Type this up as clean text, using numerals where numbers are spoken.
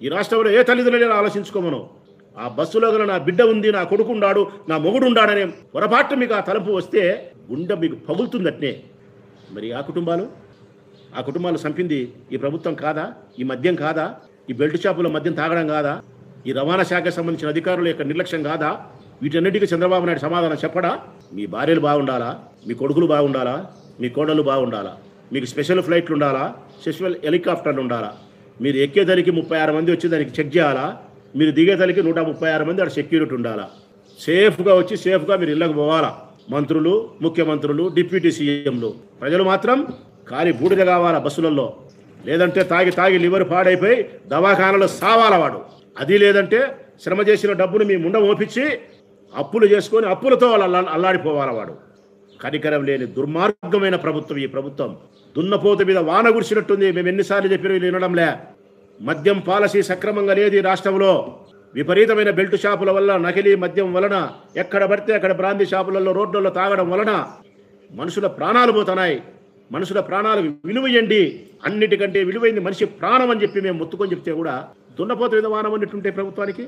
ఈ రాష్ట్రంలో ఏ తల్లిదండ్రులు ఆలోచించుకోమను. ఆ బస్సులో గల నా బిడ్డ ఉంది, నా కొడుకుండాడు, నా మొగుడుండాడనే పొరపాటు మీకు ఆ తలుపు వస్తే గుండె మీకు పగులుతుందట్నే. మరి ఆ కుటుంబాలు చంపింది ఈ ప్రభుత్వం కాదా? ఈ మద్యం కాదా? ఈ బెల్ట్ షాపులో మద్యం తాగడం కాదా? ఈ రవాణా శాఖకు సంబంధించిన అధికారుల యొక్క నిర్లక్ష్యం కాదా? వీటన్నిటికీ చంద్రబాబు నాయుడు సమాధానం చెప్పడా? మీ భార్యలు బాగుండాలా, మీ కొడుకులు బాగుండాలా, మీ కోడళ్ళు బాగుండాలా, మీకు స్పెషల్ ఫ్లైట్లు ఉండాలా, స్పెషల్ హెలికాప్టర్లు ఉండాలా, మీరు ఎక్కేదానికి 36 మంది వచ్చి దానికి చెక్ చేయాలా, మీరు దిగేదానికి 136 మంది అక్కడ సెక్యూరిటీ ఉండాలా, సేఫ్గా వచ్చి సేఫ్గా మీరు ఇళ్ళకు పోవాలా. మంత్రులు, ముఖ్యమంత్రులు, డిప్యూటీ సీఎంలు, ప్రజలు మాత్రం ఖాళీ బూడిద కావాలా బస్సులలో. లేదంటే తాగి లివర్ పాడైపోయి దవాఖానలో సావాల వాడు. అది లేదంటే శ్రమ చేసిన డబ్బును మీ ముండ మోపించి అప్పులు చేసుకొని అప్పులతో అల్లాడిపోవాల వాడు. కనికరం లేని దుర్మార్గమైన ప్రభుత్వం ఈ ప్రభుత్వం. దున్నపోత మీద వాన గురిసినట్టుంది. మేము ఎన్నిసార్లు చెప్పిన వీళ్ళు వినడంలే. మద్యం పాలసీ సక్రమంగా లేదు ఈ రాష్ట్రంలో. విపరీతమైన బెల్ట్ షాపుల వల్ల, నకిలీ మద్యం వలన, ఎక్కడ పడితే అక్కడ బ్రాందీ షాపులలో రోడ్లలో తాగడం వలన మనుషుల ప్రాణాలు పోతున్నాయి. మనుషుల ప్రాణాలకు విలువయండి. అన్నిటికంటే విలువైంది మనిషి ప్రాణం అని చెప్పి మేము మొత్తుకొని చెప్తే కూడా దున్నపోత మీద వానం అన్నట్టుంటే ప్రభుత్వానికి